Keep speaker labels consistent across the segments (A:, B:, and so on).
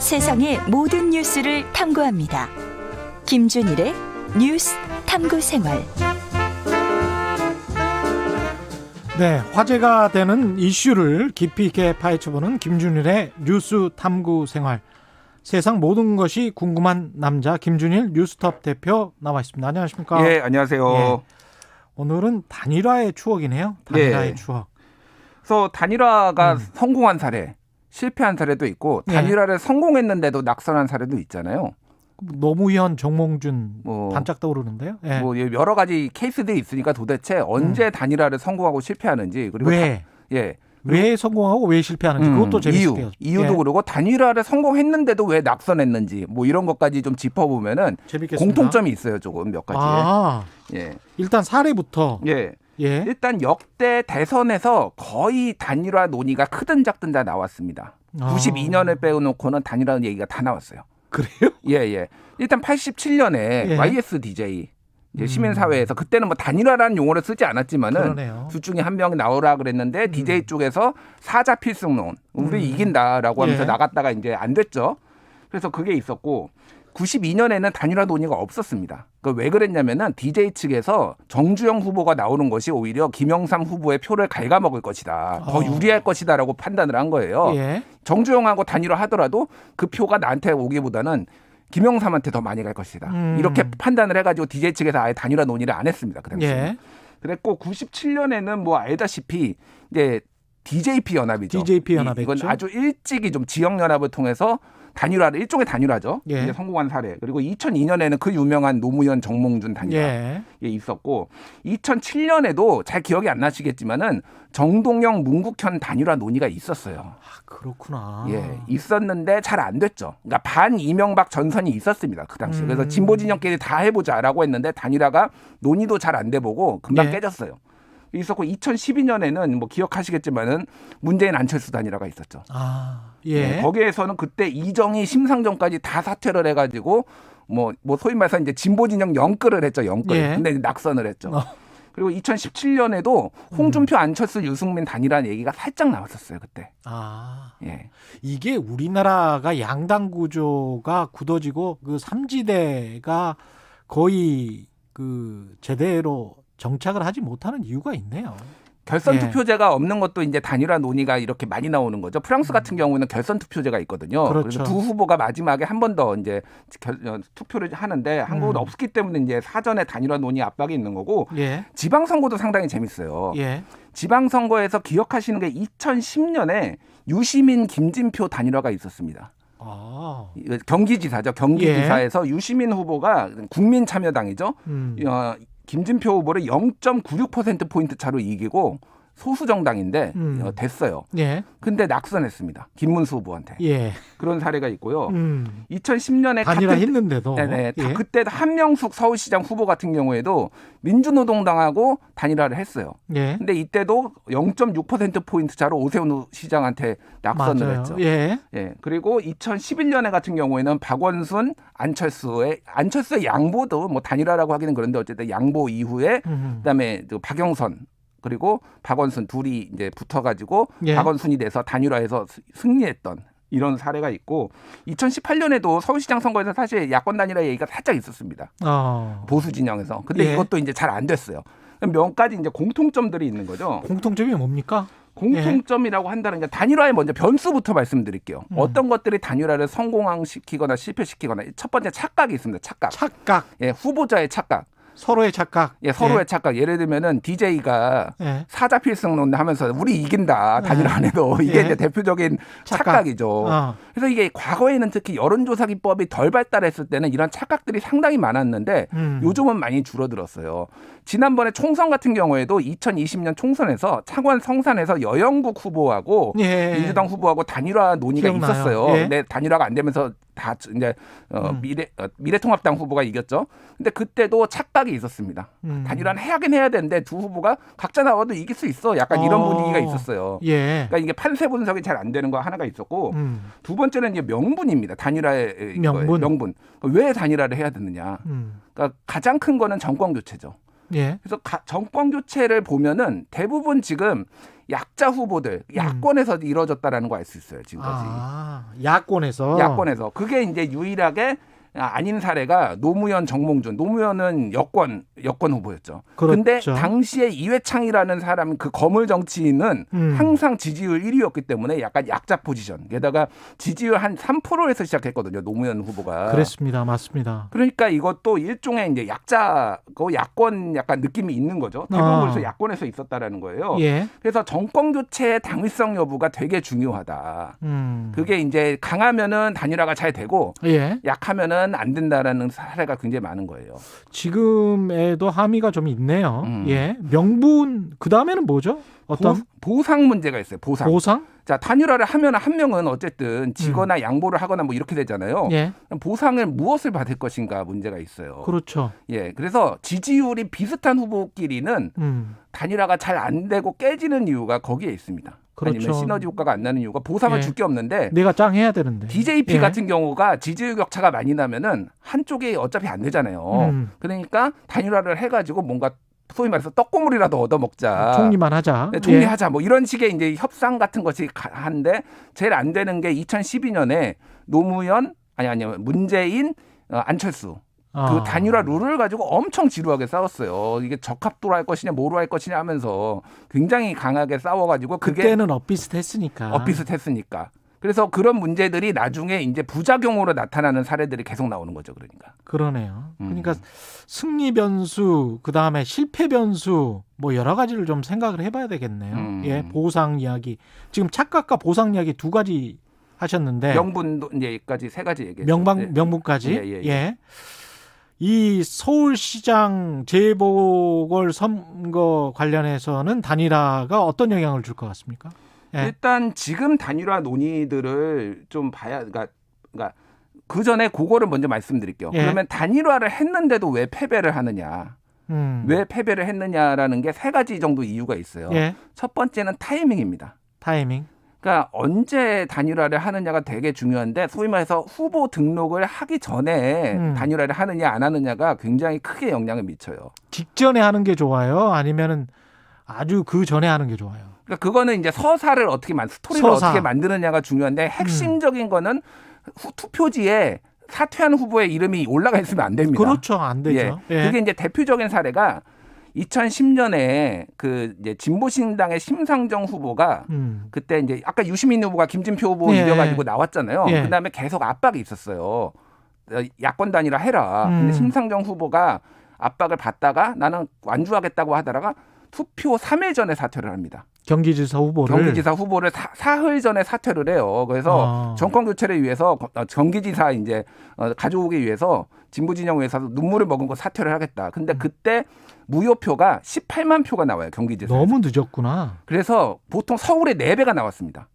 A: 세상의 모든 뉴스를 탐구합니다. 김준일의 뉴스 탐구생활.
B: 네, 화제가 되는 이슈를 깊이 있게 파헤쳐보는 김준일의 뉴스 탐구생활. 세상 모든 것이 궁금한 남자 김준일 뉴스톱 대표 나와 있습니다. 안녕하십니까?
C: 예, 안녕하세요.
B: 예. 오늘은 단일화의 추억이네요. 단일화의
C: 예.
B: 추억.
C: 그래서 단일화가 성공한 사례, 실패한 사례도 있고 단일화를 성공했는데도 낙선한 사례도 있잖아요.
B: 노무현, 정몽준 반짝 떠오르는데요. 예.
C: 뭐 여러 가지 케이스들이 있으니까 도대체 언제 단일화를 성공하고 실패하는지 그리고
B: 왜 성공하고 왜 실패하는지 그것도 재밌을게요.
C: 이유도
B: 예.
C: 그러고 단일화를 성공했는데도 왜 낙선했는지 뭐 이런 것까지 좀 짚어보면은
B: 재밌겠습니다.
C: 공통점이 있어요. 조금 몇 가지. 예.
B: 일단 사례부터.
C: 예.
B: 예.
C: 일단 역대 대선에서 거의 단일화 논의가 크든 작든 다 나왔습니다. 92년을 빼놓고는 단일화 얘기가 다 나왔어요.
B: 그래요?
C: 예. 일단 87년에
B: 예.
C: YSDJ 이제 시민사회에서 그때는 뭐 단일화라는 용어를 쓰지 않았지만은
B: 그러네요.
C: 둘 중에 한 명이 나오라 그랬는데 DJ 쪽에서 사자 필승론 우리 이긴다라고 하면서
B: 예.
C: 나갔다가 이제 안 됐죠. 그래서 그게 있었고 92년에는 단일화 논의가 없었습니다. 왜 그랬냐면은 DJ 측에서 정주영 후보가 나오는 것이 오히려 김영삼 후보의 표를 갉아먹을 것이다. 더 유리할 것이다라고 판단을 한 거예요.
B: 예.
C: 정주영하고 단일화 하더라도 그 표가 나한테 오기보다는 김영삼한테 더 많이 갈 것이다. 이렇게 판단을 해가지고 DJ 측에서 아예 단일화 논의를 안 했습니다. 그 당시에.
B: 예.
C: 그랬고 97년에는 뭐 알다시피 이제 DJP 연합이죠.
B: DJP 연합이죠.
C: 이건 아주 일찍이 좀 지역 연합을 통해서 단일화를 일종의 단일화죠.
B: 예.
C: 이제 성공한 사례. 그리고 2002년에는 그 유명한 노무현 정몽준 단일화
B: 예.
C: 있었고 2007년에도 잘 기억이 안 나시겠지만은 정동영 문국현 단일화 논의가 있었어요.
B: 아, 그렇구나.
C: 예, 있었는데 잘 안 됐죠. 그러니까 반 이명박 전선이 있었습니다. 그 당시. 그래서 진보 진영끼리 다 해보자라고 했는데 단일화가 논의도 잘 안 돼 보고 금방
B: 예.
C: 깨졌어요. 있었고 2012년에는 뭐 기억하시겠지만은 문재인 안철수 단일화가 있었죠.
B: 아, 예.
C: 거기에서는 그때 이정희 심상정까지 다 사퇴를 해가지고 뭐 소위 말해서 이제 진보 진영 영끌을 했죠. 영끌.
B: 예.
C: 근데 낙선을 했죠. 그리고 2017년에도 홍준표, 안철수, 유승민 단일화 얘기가 살짝 나왔었어요. 그때.
B: 아,
C: 예.
B: 이게 우리나라가 양당 구조가 굳어지고 그 삼지대가 거의 그 제대로 정착을 하지 못하는 이유가 있네요.
C: 결선
B: 예.
C: 투표제가 없는 것도 이제 단일화 논의가 이렇게 많이 나오는 거죠. 프랑스 같은 경우는 결선 투표제가 있거든요.
B: 그렇죠.
C: 그래서 두 후보가 마지막에 한 번 더 이제 투표를 하는데 한국은 없기 때문에 이제 사전에 단일화 논의 압박이 있는 거고
B: 예.
C: 지방선거도 상당히 재밌어요.
B: 예.
C: 지방선거에서 기억하시는 게 2010년에 유시민, 김진표 단일화가 있었습니다.
B: 아.
C: 경기지사죠. 경기지사에서 유시민 후보가 국민참여당이죠. 김진표 후보를 0.96%포인트 차로 이기고 소수 정당인데 됐어요.
B: 예.
C: 근데 낙선했습니다. 김문수 후보한테.
B: 예.
C: 그런 사례가 있고요. 2010년에
B: 단일화 했는데도.
C: 네네.
B: 예.
C: 그때 한명숙 서울시장 후보 같은 경우에도 민주노동당하고 단일화를 했어요.
B: 예.
C: 근데 이때도 0.6%포인트 차로 오세훈 시장한테 낙선을
B: 맞아요.
C: 했죠.
B: 예.
C: 예. 그리고 2011년에 같은 경우에는 박원순, 안철수의 양보도 뭐 단일화라고 하기는 그런데 어쨌든 양보 이후에 그다음에 박영선 그리고 박원순 둘이 이제 붙어가지고
B: 예.
C: 박원순이 돼서 단일화해서 승리했던 이런 사례가 있고 2018년에도 서울시장 선거에서 사실 야권 단일화 얘기가 살짝 있었습니다. 보수 진영에서. 근데
B: 예.
C: 이것도 이제 잘 안 됐어요. 몇 가지 이제 공통점들이 있는 거죠.
B: 공통점이 뭡니까?
C: 공통점이라고 한다는 게 단일화의 먼저 변수부터 말씀드릴게요. 어떤 것들이 단일화를 성공시키거나 실패시키거나 첫 번째 착각이 있습니다. 착각. 예, 후보자의 착각.
B: 서로의 착각.
C: 예, 서로의 착각. 예를 들면은 DJ가
B: 예.
C: 사자 필승론 하면서 우리 이긴다. 단일화 안 해도. 이게
B: 예.
C: 이제 대표적인 착각이죠. 그래서 이게 과거에는 특히 여론조사 기법이 덜 발달했을 때는 이런 착각들이 상당히 많았는데 요즘은 많이 줄어들었어요. 지난번에 총선 같은 경우에도 2020년 총선에서 창원 성산에서 여영국 후보하고
B: 예.
C: 민주당 후보하고 단일화 논의가
B: 기억나요.
C: 있었어요.
B: 예.
C: 근데 단일화가 안 되면서 다 이제 미래통합당 후보가 이겼죠. 근데 그때도 착각이 있었습니다. 단일화는 해야긴 해야 되는데 두 후보가 각자 나와도 이길 수 있어. 약간 이런 분위기가 있었어요.
B: 예.
C: 그러니까 이게 판세 분석이 잘 안 되는 거 하나가 있었고 두 번째는 이제 명분입니다. 단일화의
B: 명분.
C: 왜 단일화를 해야 되느냐. 그러니까 가장 큰 거는 정권 교체죠.
B: 예.
C: 그래서 정권 교체를 보면은 대부분 지금 약자 후보들, 야권에서 이루어졌다라는 거 알 수 있어요, 지금까지.
B: 야권에서.
C: 그게 이제 유일하게 아닌 사례가 노무현, 정몽준. 노무현은 여권 후보였죠. 그런데
B: 그렇죠.
C: 당시에 이회창이라는 사람, 그 거물 정치인은 항상 지지율 1위였기 때문에 약간 약자 포지션. 게다가 지지율 한 3%에서 시작했거든요. 노무현 후보가.
B: 그랬습니다. 맞습니다.
C: 그러니까 이것도 일종의 이제 약자고 야권 약간 느낌이 있는 거죠. 대부분 벌써 야권에서 있었다라는 거예요.
B: 예.
C: 그래서 정권 교체의 당위성 여부가 되게 중요하다. 그게 이제 강하면은 단일화가 잘 되고
B: 예.
C: 약하면은 안 된다라는 사례가 굉장히 많은 거예요.
B: 지금에도 함의가 좀 있네요. 예. 명분 그 다음에는 뭐죠? 어떤
C: 보상 문제가 있어요.
B: 보상?
C: 자, 단일화를 하면 한 명은 어쨌든 지거나 양보를 하거나 뭐 이렇게 되잖아요.
B: 예.
C: 보상을 무엇을 받을 것인가 문제가 있어요.
B: 그렇죠.
C: 예. 그래서 지지율이 비슷한 후보끼리는 단일화가 잘 안 되고 깨지는 이유가 거기에 있습니다.
B: 그렇죠.
C: 아니면 시너지 효과가 안 나는 이유가 보상을
B: 예.
C: 줄 게 없는데
B: 내가 짱해야 되는데.
C: DJP
B: 예.
C: 같은 경우가 지지율 격차가 많이 나면은 한쪽이 어차피 안 되잖아요. 그러니까 단일화를 해가지고 뭔가 소위 말해서 떡고물이라도 얻어먹자.
B: 총리만 하자.
C: 네, 총리하자. 뭐 이런 식의 이제 협상 같은 것이 한데 제일 안 되는 게 2012년에 노무현 아니 문재인 안철수 그 단일화 룰을 가지고 엄청 지루하게 싸웠어요. 이게 적합도로 할 것이냐 뭐로 할 것이냐 하면서 굉장히 강하게 싸워가지고
B: 그때는 엇비슷했으니까.
C: 그래서 그런 문제들이 나중에 이제 부작용으로 나타나는 사례들이 계속 나오는 거죠. 그러니까.
B: 그러네요. 그러니까 승리 변수, 그 다음에 실패 변수, 뭐 여러 가지를 좀 생각을 해봐야 되겠네요. 예, 보상 이야기. 지금 착각과 보상 이야기 두 가지 하셨는데.
C: 명분도 이제까지 세 가지 얘기했어요.
B: 명분까지. 예. 이 서울시장 재보궐 선거 관련해서는 단일화가 어떤 영향을 줄 것 같습니까? 예.
C: 일단 지금 단일화 논의들을 좀 봐야, 그러니까 그 전에 그거를 먼저 말씀드릴게요.
B: 예.
C: 그러면 단일화를 했는데도 왜 패배를 하느냐? 왜 패배를 했느냐라는 게 세 가지 정도 이유가 있어요.
B: 예.
C: 첫 번째는 타이밍입니다.
B: 타이밍.
C: 그러니까 언제 단일화를 하느냐가 되게 중요한데 소위 말해서 후보 등록을 하기 전에 단일화를 하느냐 안 하느냐가 굉장히 크게 영향을 미쳐요.
B: 직전에 하는 게 좋아요? 아니면은 아주 그 전에 하는 게 좋아요?
C: 그러니까 그거는 이제 스토리를 어떻게 만드느냐가 중요한데 핵심적인 거는 투표지에 사퇴한 후보의 이름이 올라가 있으면 안 됩니다.
B: 그렇죠, 안 되죠.
C: 예. 그게 이제 대표적인 사례가 2010년에 그 이제 진보신당의 심상정 후보가 그때 이제 아까 유시민 후보가 김진표 후보 이겨가지고 나왔잖아요.
B: 예.
C: 그다음에 계속 압박이 있었어요. 야권 단일화 해라. 근데 심상정 후보가 압박을 받다가 나는 완주하겠다고 하다가 투표 3일 전에 사퇴를 합니다.
B: 경기지사 후보를
C: 사흘 전에 사퇴를 해요. 그래서 정권 교체를 위해서 경기지사 이제 가져오기 위해서 진보 진영에서 눈물을 머금고 사퇴를 하겠다. 근데 그때 무효표가 18만 표가 나와요. 경기지사.
B: 너무 늦었구나.
C: 그래서 보통 서울에 4배가 나왔습니다.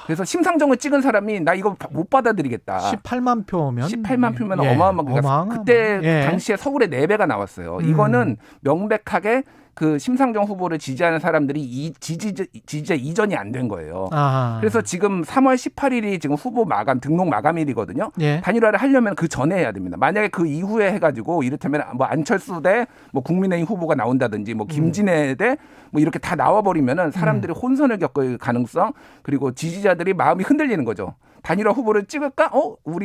C: 그래서 심상정을 찍은 사람이 나 이거 못 받아들이겠다.
B: 18만 표면
C: 어마어마한 그때 당시에 서울에 4배가 나왔어요. 이거는 명백하게 그 심상정 후보를 지지하는 사람들이 지지자 이전이 안 된 거예요. 그래서 지금 3월 18일이 지금 후보 등록 마감일이거든요.
B: 예.
C: 단일화를 하려면 그 전에 해야 됩니다. 만약에 그 이후에 해가지고 이를테면 뭐 안철수 대 뭐 국민의힘 후보가 나온다든지 뭐 김진애 대 뭐 이렇게 다 나와버리면은 사람들이 혼선을 겪을 가능성 그리고 지지자들이 마음이 흔들리는 거죠. 단일화 후보를 찍을까?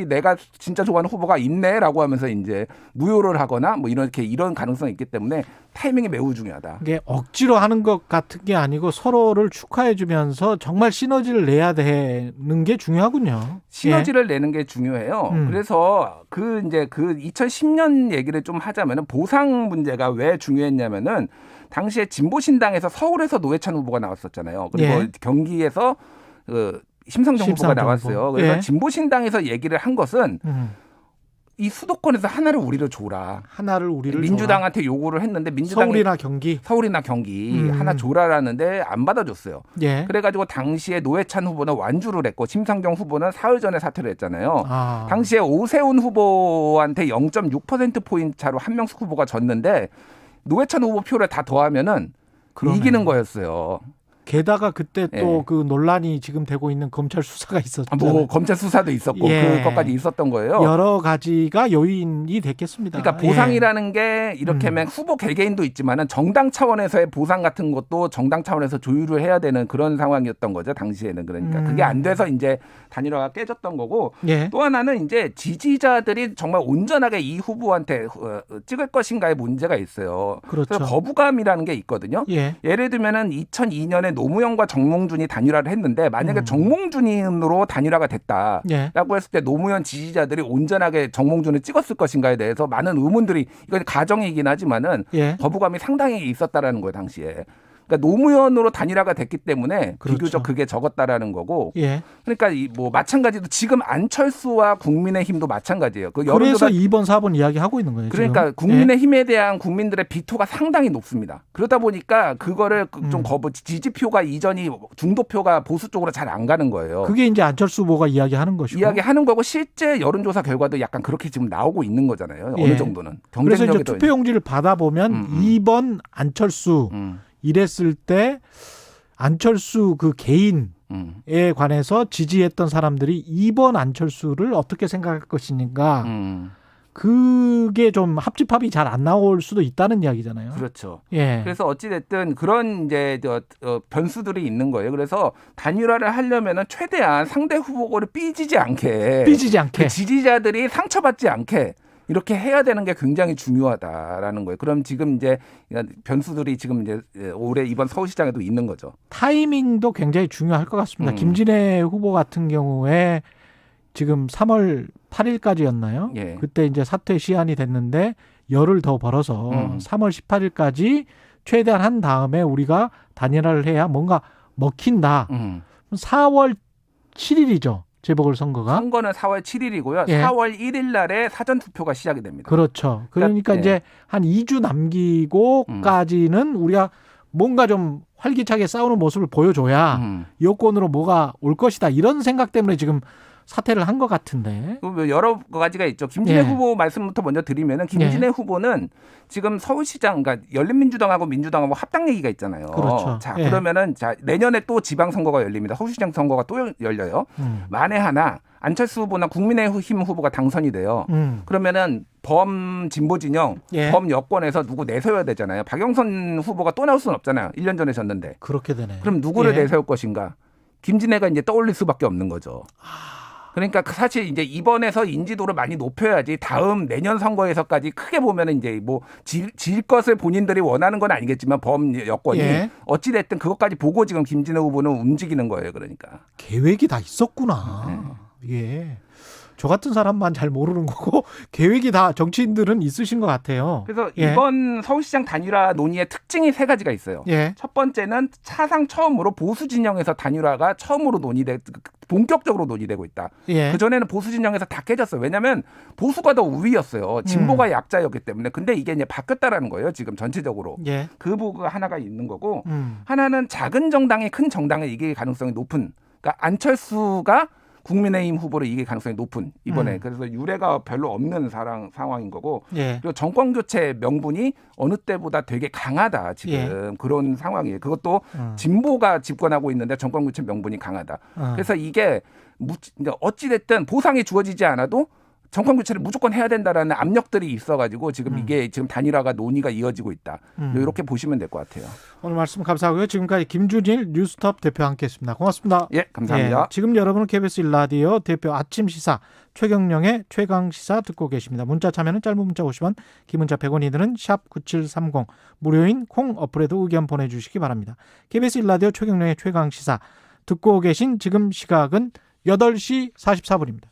C: 내가 진짜 좋아하는 후보가 있네라고 하면서 이제 무효를 하거나 뭐 이런 가능성이 있기 때문에 타이밍이 매우 중요하다.
B: 이게 억지로 하는 것 같은 게 아니고 서로를 축하해주면서 정말 시너지를 내야 되는 게 중요하군요.
C: 시너지를 내는 게 중요해요. 그래서 그 2010년 얘기를 좀 하자면은 보상 문제가 왜 중요했냐면은 당시에 진보신당에서 서울에서 노회찬 후보가 나왔었잖아요. 그리고 경기에서 심상정 후보가 나왔어요. 그래서 진보신당에서 얘기를 한 것은 이 수도권에서 하나를 우리를 줘라. 민주당한테 요구를 했는데 민주당이 서울이나 경기 하나 줘라라는데 안 받아줬어요.
B: 예.
C: 그래가지고 당시에 노회찬 후보는 완주를 했고 심상정 후보는 사흘 전에 사퇴를 했잖아요. 당시에 오세훈 후보한테 0.6% 차로 한명숙 후보가 졌는데 노회찬 후보 표를 다 더하면은 이기는 거였어요.
B: 게다가 그때 또
C: 예.
B: 그 논란이 지금 되고 있는 검찰 수사가 있었잖아요.
C: 뭐 검찰 수사도 있었고
B: 예.
C: 그것까지 있었던 거예요.
B: 여러 가지가 요인이 됐겠습니다.
C: 그러니까 보상이라는 게 이렇게 하면 후보 개개인도 있지만은 정당 차원에서의 보상 같은 것도 정당 차원에서 조율을 해야 되는 그런 상황이었던 거죠. 당시에는. 그러니까 그게 안 돼서 이제 단일화가 깨졌던 거고
B: 예.
C: 또 하나는 이제 지지자들이 정말 온전하게 이 후보한테 찍을 것인가의 문제가 있어요.
B: 그렇죠.
C: 그래서 거부감이라는 게 있거든요.
B: 예.
C: 예를 들면은 2002년에 노무현과 정몽준이 단일화를 했는데 만약에 정몽준으로 단일화가 됐다라고
B: 예.
C: 했을 때 노무현 지지자들이 온전하게 정몽준을 찍었을 것인가에 대해서 많은 의문들이 이건 가정이긴 하지만은
B: 예.
C: 거부감이 상당히 있었다라는 거예요 당시에. 그러니까 노무현으로 단일화가 됐기 때문에
B: 그렇죠.
C: 비교적 그게 적었다라는 거고.
B: 예.
C: 그러니까 뭐 마찬가지로 지금 안철수와 국민의힘도 마찬가지예요. 그
B: 그래서 2번, 4번 이야기하고 있는 거예요.
C: 그러니까
B: 지금.
C: 국민의힘에 대한 국민들의 비토가 상당히 높습니다. 그러다 보니까 그거를 좀 지지표가 이전이 중도표가 보수 쪽으로 잘 안 가는 거예요.
B: 그게 이제 안철수 후보가 이야기하는 것이고.
C: 이야기하는 거고 실제 여론조사 결과도 약간 그렇게 지금 나오고 있는 거잖아요.
B: 예.
C: 어느 정도는.
B: 그래서 이제
C: 경쟁력이
B: 투표용지를 받아보면 2번 안철수 이랬을 때 안철수 그 개인에 관해서 지지했던 사람들이 2번 안철수를 어떻게 생각할 것인가 그게 좀 합집합이 잘 안 나올 수도 있다는 이야기잖아요.
C: 그렇죠.
B: 예.
C: 그래서 어찌됐든 그런 이제 변수들이 있는 거예요. 그래서 단일화를 하려면은 최대한 상대 후보를 삐지지 않게 그 지지자들이 상처받지 않게 이렇게 해야 되는 게 굉장히 중요하다라는 거예요. 그럼 지금 이제 변수들이 지금 이제 올해 이번 서울시장에도 있는 거죠.
B: 타이밍도 굉장히 중요할 것 같습니다. 김진애 후보 같은 경우에 지금 3월 8일까지였나요?
C: 예.
B: 그때 이제 사퇴 시한이 됐는데 열을 더 벌어서 3월 18일까지 최대한 한 다음에 우리가 단일화를 해야 뭔가 먹힌다. 4월 7일이죠. 재보궐선거가.
C: 선거는 4월 7일이고요.
B: 예.
C: 4월 1일 날에 사전 투표가 시작이 됩니다.
B: 그렇죠. 그러니까
C: 예.
B: 이제 한 2주 남기고까지는 우리가 뭔가 좀 활기차게 싸우는 모습을 보여줘야 여권으로 뭐가 올 것이다. 이런 생각 때문에 지금 사퇴를 한 것 같은데.
C: 여러 가지가 있죠. 김진애
B: 예.
C: 후보 말씀부터 먼저 드리면은 김진애 후보는 지금 서울시장, 그러니까 열린민주당하고 민주당하고 합당 얘기가 있잖아요.
B: 그렇죠.
C: 자,
B: 예.
C: 그러면은 자 내년에 또 지방선거가 열립니다. 서울시장 선거가 또 열려요. 만에 하나 안철수 후보나 국민의힘 후보가 당선이 돼요. 그러면은 범 진보 진영,
B: 예.
C: 범 여권에서 누구 내세워야 되잖아요. 박영선 후보가 또 나올 수는 없잖아요. 1년 전에 졌는데.
B: 그렇게 되네.
C: 그럼 누구를
B: 예.
C: 내세울 것인가? 김진애가 이제 떠올릴 수밖에 없는 거죠. 그러니까 사실 이제 이번에서 인지도를 많이 높여야지 다음 내년 선거에서까지 크게 보면은 이제 뭐 질 것을 본인들이 원하는 건 아니겠지만 범 여권이
B: 예.
C: 어찌 됐든 그것까지 보고 지금 김진애 후보는 움직이는 거예요. 그러니까
B: 계획이 다 있었구나. 예. 저 같은 사람만 잘 모르는 거고 계획이 다 정치인들은 있으신 것 같아요.
C: 그래서
B: 예.
C: 이번 서울시장 단일화 논의의 특징이 세 가지가 있어요.
B: 예.
C: 첫 번째는 사상 처음으로 보수 진영에서 단일화가 처음으로 본격적으로 논의되고 있다.
B: 예.
C: 그전에는 보수 진영에서 다 깨졌어요. 왜냐하면 보수가 더 우위였어요. 진보가 약자였기 때문에. 근데 이게 이제 바뀌었다라는 거예요. 지금 전체적으로.
B: 예.
C: 그 부분가 하나가 있는 거고 하나는 작은 정당이 큰 정당을 이길 가능성이 높은. 그러니까 안철수가 국민의힘 후보를 이길 가능성이 높은 이번에 그래서 유례가 별로 없는 상황인 거고
B: 예.
C: 그리고 정권 교체 명분이 어느 때보다 되게 강하다 지금 그런 상황이에요. 그것도 진보가 집권하고 있는데 정권 교체 명분이 강하다. 그래서 이게 어찌 됐든 보상이 주어지지 않아도 정권 교체를 무조건 해야 된다라는 압력들이 있어가지고 지금 이게 지금 단일화가 논의가 이어지고 있다. 이렇게 보시면 될 것 같아요.
B: 오늘 말씀 감사하고요. 지금까지 김준일 뉴스톱 대표와 함께했습니다. 고맙습니다.
C: 예, 감사합니다.
B: 예, 지금 여러분은 KBS 1라디오 대표 아침 시사 최경령의 최강 시사 듣고 계십니다. 문자 참여는 짧은 문자 50원, 긴 문자 100원이 드는 샵 9730 무료인 콩 어플에도 의견 보내주시기 바랍니다. KBS 1라디오 최경령의 최강 시사 듣고 계신 지금 시각은 8시 44분입니다.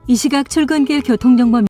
D: 이 시각 출근길 교통정보